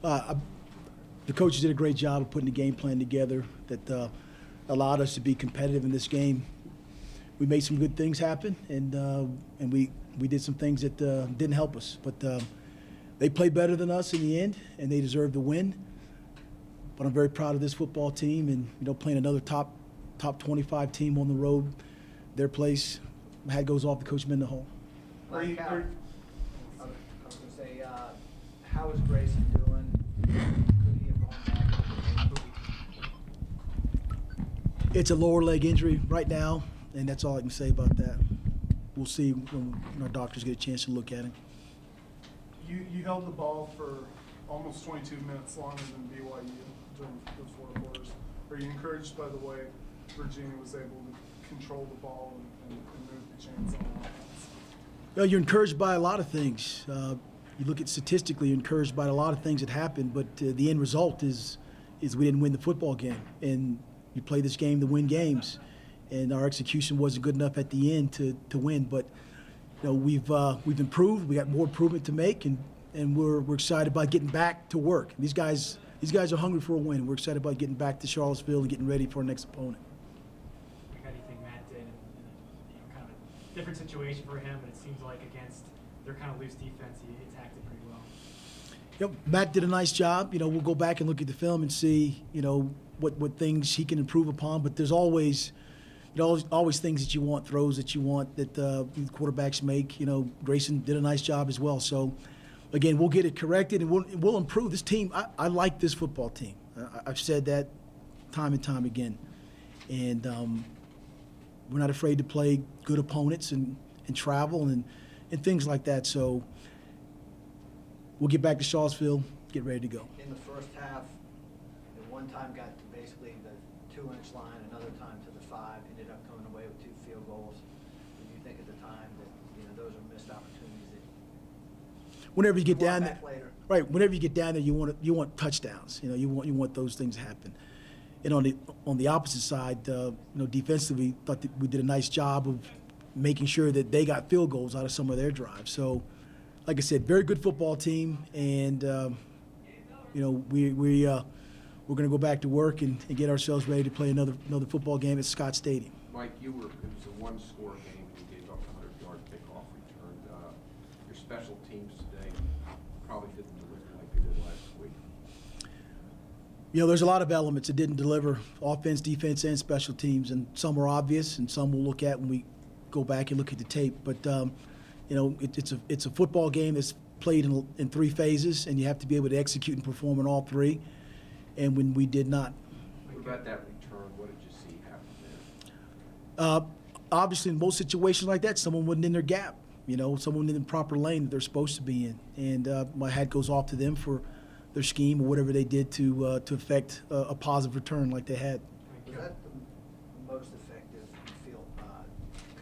The coaches did a great job of putting the game plan together that allowed us to be competitive in this game. We made some good things happen, and we did some things that didn't help us. But they played better than us in the end, and they deserved the win. But I'm very proud of this football team, and playing another top 25 team on the road, their place. My hat goes off to Coach Mendenhall. I was going to say, how is Grayson doing? Could he have gone back? It's a lower leg injury right now, and that's all I can say about that. We'll see when our doctors get a chance to look at him. You held the ball for almost 22 minutes longer than BYU during those 4 quarters. Are you encouraged by the way Virginia was able to control the ball and move the chains on offense? You're encouraged by a lot of things. You look at statistically, you're encouraged by a lot of things that happened, but the end result is we didn't win the football game. And you play this game to win games, and our execution wasn't good enough at the end to win. But we've improved. We got more improvement to make, and we're excited about getting back to work. These guys are hungry for a win. We're excited about getting back to Charlottesville and getting ready for our next opponent. Got anything Matt did in kind of a different situation for him, but it seems like against their kind of loose defense, he attacked it pretty well. Yep, Matt did a nice job. We'll go back and look at the film and see what things he can improve upon. But there's always things that you want, throws that you want that the quarterbacks make. Grayson did a nice job as well. So, again, we'll get it corrected and we'll improve. This team, I like this football team. I've said that time and time again. And we're not afraid to play good opponents and travel and things like that. So we'll get back to Charlottesville, get ready to go. In the first half, at one time got to basically the 2-inch line, another time to the 5, ended up coming away with 2 field goals. Did you think at the time that those are missed opportunities? Whenever you get down there, later. right? Whenever you get down there, you want touchdowns. You want those things to happen. And on the opposite side, defensively, thought that we did a nice job of making sure that they got field goals out of some of their drives. So, like I said, very good football team, and we're going to go back to work and get ourselves ready to play another football game at Scott Stadium. Mike, it was a one-score game, and you gave up a 100-yard kickoff return. Your special teams today probably didn't deliver like they did last week. There's a lot of elements that didn't deliver, offense, defense, and special teams, and some are obvious, and some we'll look at when we go back and look at the tape. But it's a football game that's played in 3 phases, and you have to be able to execute and perform in all 3. And when we did not. What about that return? What did you see happen there? Obviously, in most situations like that, someone wasn't in their gap. Someone in the proper lane that they're supposed to be in. And my hat goes off to them for their scheme or whatever they did to affect a positive return like they had. Was that the most effective you feel?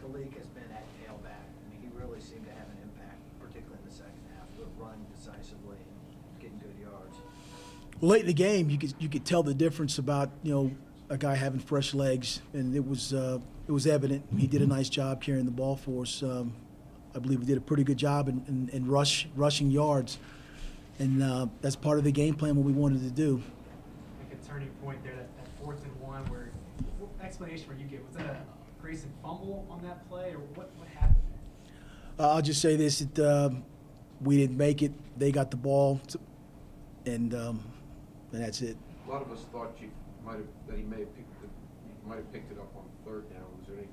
Kalik has been at tailback. He really seemed to have an impact, particularly in the second half, but run decisively and getting good yards. Well, late in the game, you could tell the difference about a guy having fresh legs, and it was evident. He did a nice job carrying the ball for us. I believe we did a pretty good job in rushing yards, and that's part of the game plan what we wanted to do. Like a turning point there, that 4th and 1, where what explanation were you give? Was that a Grayson fumble on that play, or what happened? I'll just say this: we didn't make it. They got the ball, and that's it. A lot of us thought he might have picked it up on 3rd down. Was there any?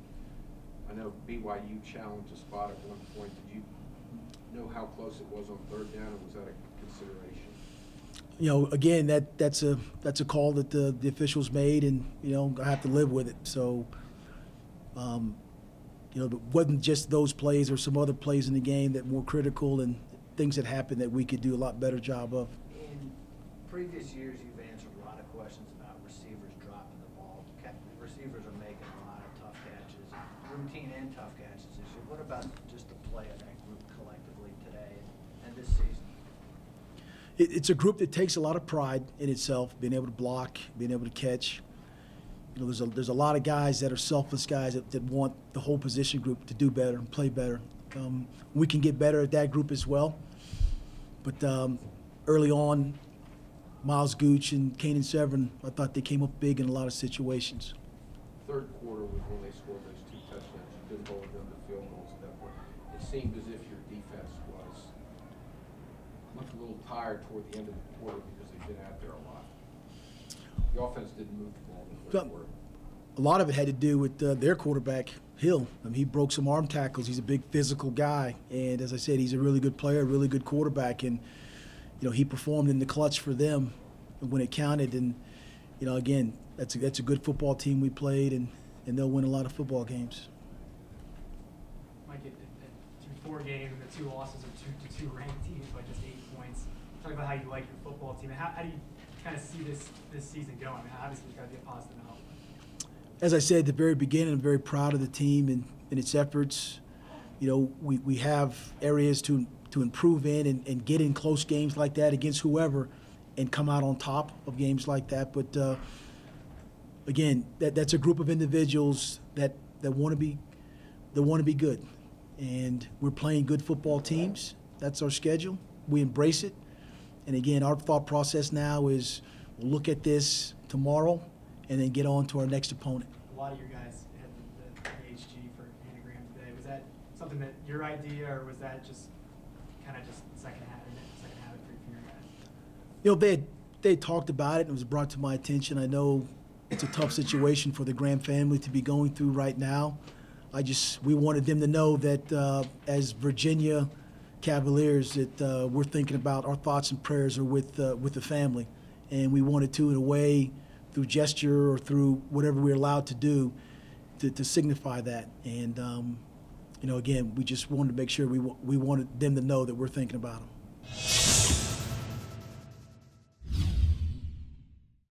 I know BYU challenged a spot at one point. Did you know how close it was on 3rd down, or was that a consideration? Again, that's a call that the officials made, and I have to live with it. So, it wasn't just those plays or some other plays in the game that were critical and things that happened that we could do a lot better job of. In previous years, you've answered a lot of questions about receivers dropping the ball. Receivers are making a lot of tough catches, routine and tough catches this year. What about just the play of that group collectively today and this season? It's a group that takes a lot of pride in itself, being able to block, being able to catch. There's a lot of guys that are selfless guys that want the whole position group to do better and play better. We can get better at that group as well. But early on, Miles Gooch and Kanan Severin, I thought they came up big in a lot of situations. Third quarter was when they scored those 2 touchdowns. You couldn't hold them to field goals at that point. It seemed as if your defense looked a little tired toward the end of the quarter because they've been out there a lot. The offense didn't move the ball in the third quarter. A lot of it had to do with their quarterback, Hill. I mean, he broke some arm tackles. He's a big physical guy, and as I said, he's a really good player, a really good quarterback, and he performed in the clutch for them when it counted. And again, that's a good football team we played, and they'll win a lot of football games. Mike, through 4 games, and the 2 losses are to 2 ranked teams by just 8 points. Talk about how you like your football team, and how do you kind of see this season going? I mean, obviously, it's got to be a positive outlook. As I said at the very beginning, I'm very proud of the team and its efforts. We have areas to improve in and get in close games like that against whoever and come out on top of games like that. But again, that's a group of individuals that want to be good. And we're playing good football teams. That's our schedule. We embrace it. And again, our thought process now is we'll look at this tomorrow and then get on to our next opponent. A lot of your guys had the AHG for anagram today. Was that something that your idea, or was that just kind of just second habit for your guys? They had talked about it, and it was brought to my attention. I know it's a tough situation for the Graham family to be going through right now. We wanted them to know that as Virginia Cavaliers, that we're thinking about our thoughts and prayers are with the family, and we wanted to, in a way, through gesture or through whatever we're allowed to do, to signify that. And again, we just wanted to make sure we wanted them to know that we're thinking about them.